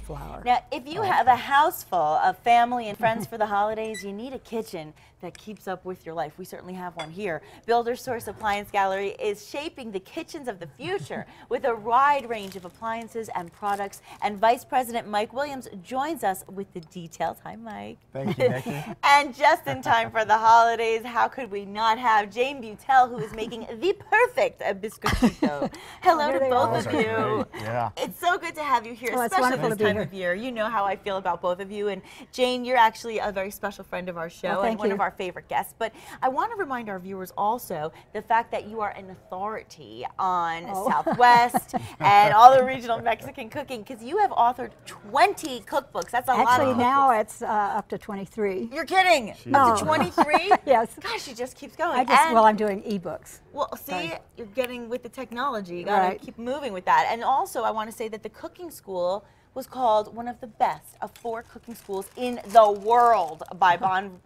flour. Now, if you have a house full of family and friends for the holidays, you need a kitchen that keeps up with your life. We certainly have one here. Builder Source Appliance Gallery is shaping the kitchens of the future with a wide range of appliances and products. And Vice President Mike Williams joins us with the details. Hi, Mike. Thank you, Nikki. And just in time for the holidays, how could we not have Jane Butel, who is making the perfect biscochito. Hello to both of you. Yeah. It's so good to have you here, Well, it's especially wonderful this to be time here. of year. You know how I feel about both of you. And Jane, you're actually a very special friend of our show and one of our favorite guests. But I want to remind our viewers also the fact that you are an authority on Southwest and all the regional Mexican cooking, because you have authored 20 cookbooks. That's a lot of Actually, cookbooks. now it's up to 23. You're kidding? No. Up to 23? Yes. Gosh, she just keeps going. Well, I'm doing ebooks. Well, see, you're getting with the technology. You gotta keep moving with that. And also, I want to say that the cooking school was called one of the best of 4 cooking schools in the world by Bon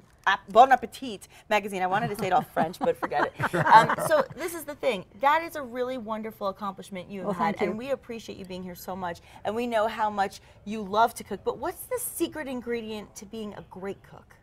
Appetit magazine. I wanted to say it all French, but forget it. So this is the thing. That is a really wonderful accomplishment you've had, and we appreciate you being here so much. And we know how much you love to cook. But what's the secret ingredient to being a great cook?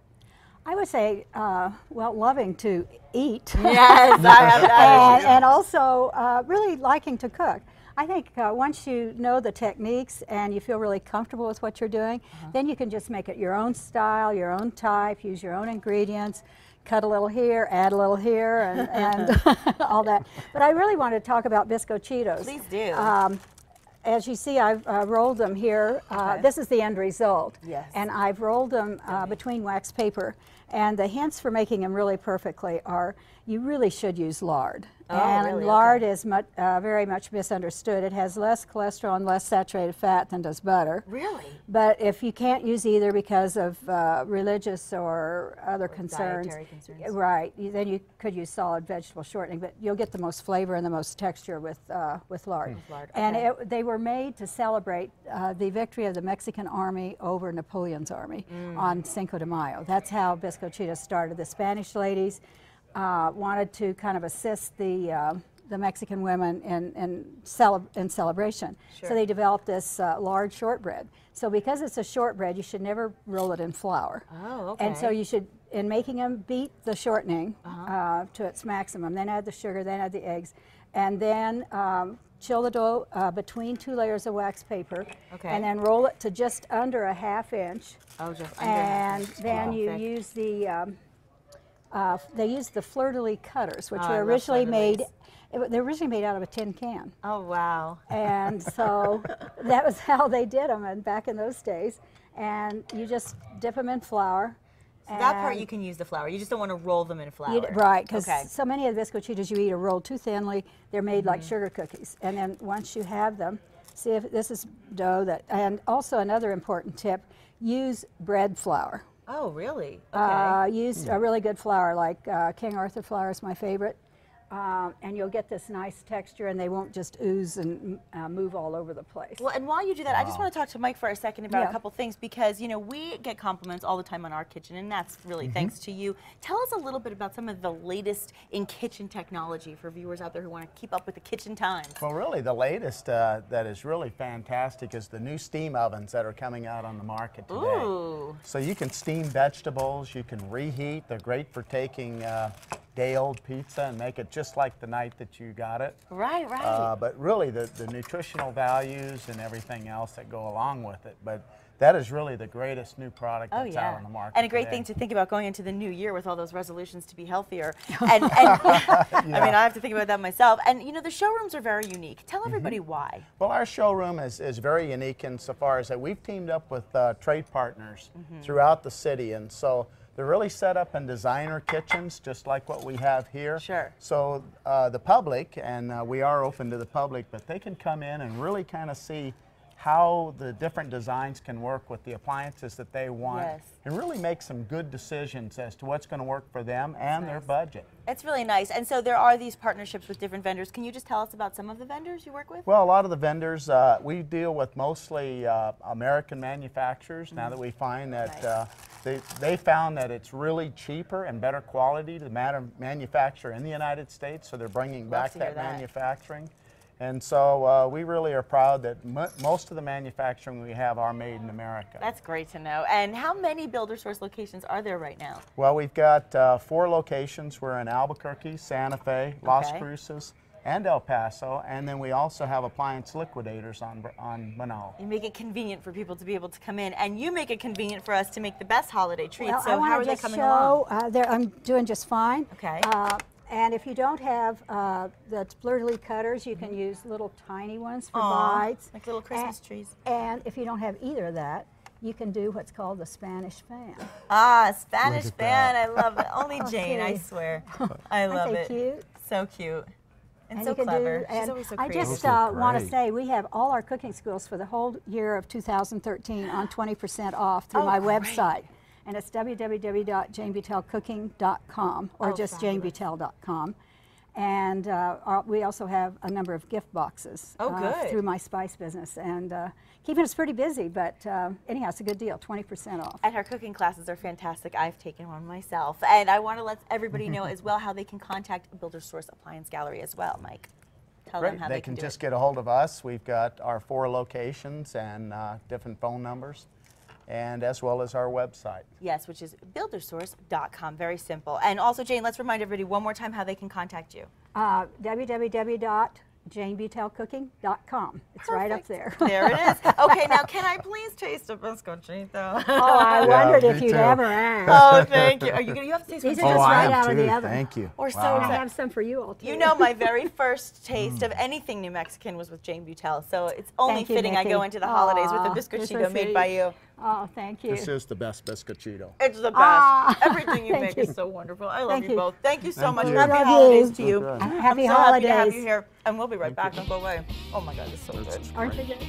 I would say, well, loving to eat. Yes, I have that. And also really liking to cook. I think once you know the techniques and you feel really comfortable with what you're doing, then you can just make it your own style, your own type, use your own ingredients, cut a little here, add a little here, and all that. But I really want to talk about biscochitos. Please do. As you see, I've rolled them here. This is the end result. Yes. And I've rolled them between wax paper. And the hints for making them really perfectly are you really should use lard. Lard is very much misunderstood. It has less cholesterol and less saturated fat than does butter. Really? But if you can't use either because of religious or other concerns, dietary concerns. Right, then you could use solid vegetable shortening, but you'll get the most flavor and the most texture with lard. With lard. And they were made to celebrate the victory of the Mexican army over Napoleon's army on Cinco de Mayo. That's how biscochitos started. The Spanish ladies wanted to kind of assist the Mexican women in celebration. Sure. So they developed this large shortbread. So because it's a shortbread, you should never roll it in flour. Oh, okay. And so you should, in making them, beat the shortening to its maximum. Then add the sugar, then add the eggs, and then chill the dough between 2 layers of wax paper, and then roll it to just under a ½ inch. Oh, just under and then you use the they used the fleur-de-lis cutters, which were originally made. They're originally made out of a tin can. Oh, wow. And so that was how they did them back in those days. And you just dip them in flour. So that part you can use the flour. You just don't want to roll them in flour. Right, because so many of the biscochitos you eat are rolled too thinly. They're made like sugar cookies. And then once you have them, see if this is dough that, and also another important tip, use bread flour. Oh, really? Okay. Use a really good flour, like King Arthur flour is my favorite. And you'll get this nice texture, and they won't just ooze and move all over the place. Well, and while you do that, I just want to talk to Mike for a second about a couple things, because, you know, we get compliments all the time on our kitchen, and that's really thanks to you. Tell us a little bit about some of the latest in kitchen technology for viewers out there who want to keep up with the kitchen times. Well, really, the latest that is really fantastic is the new steam ovens that are coming out on the market today. Ooh. So you can steam vegetables, you can reheat. They're great for taking day-old pizza and make it just like the night that you got it. Right, right. But really, the nutritional values and everything else that go along with it. But that is really the greatest new product that's out on the market And a great today. thing to think about going into the new year with all those resolutions to be healthier. And I mean, I have to think about that myself. And, you know, the showrooms are very unique. Tell everybody why. Well, our showroom is very unique insofar as that we've teamed up with trade partners throughout the city. And so they're really set up in designer kitchens, just like what we have here. Sure. So the public, and we are open to the public, but they can come in and really kind of see how the different designs can work with the appliances that they want, and really make some good decisions as to what's going to work for them and their budget. It's really nice. And so there are these partnerships with different vendors. Can you just tell us about some of the vendors you work with? Well, a lot of the vendors, we deal with mostly American manufacturers, now that we find that they found that it's really cheaper and better quality to manufacture in the United States, so they're bringing back that manufacturing. And so we really are proud that most of the manufacturing we have are made in America. That's great to know. And how many Builder Source locations are there right now? Well, we've got 4 locations. We're in Albuquerque, Santa Fe, Las Cruces, and El Paso, and then we also have appliance liquidators on Manal. You make it convenient for people to be able to come in, and you make it convenient for us to make the best holiday treats. Well, so how are they coming along? I'm doing just fine. Okay. And if you don't have the fleur-de-lis cutters, you can use little tiny ones for bites. Like little Christmas trees. And if you don't have either of that, you can do what's called the Spanish fan. Spanish fan, I love it. Only Jane, I swear. I love it. Aren't they cute? So cute. And so you can clever. She's always so I creative. just want to say we have all our cooking schools for the whole year of 2013 on 20% off through my website. And it's www.janebutelcooking.com or just janebutel.com. And we also have a number of gift boxes through my spice business. And keeping us pretty busy, but anyhow, it's a good deal, 20% off. And her cooking classes are fantastic. I've taken one myself. And I want to let everybody know as well how they can contact Builder Source Appliance Gallery as well, Mike. Tell them how they can just get a hold of us. We've got our 4 locations and different phone numbers, and as well as our website. Yes, which is buildersource.com. Very simple. And also, Jane, let's remind everybody one more time how they can contact you. www.janebutelcooking.com. It's right up there. There it is. Okay, now can I please taste a biscochito? Oh, I wondered if you'd ever ask. Oh, thank you. Are you gonna? You have to taste These one. are just right out of the oven. Thank you. Or so I have some for you all too. You know, my very first taste of anything New Mexican was with Jane Butel, so it's only fitting I go into the holidays with a biscochito made by you. Oh, thank you. This is the best biscochito. It's the best. Everything you make is so wonderful. I love you both. Thank you so much. you. Happy I love holidays you. to you. So Happy I'm so holidays. happy to have you here. And we'll be right back. Don't go away. Oh my God, it's so good. Aren't they good?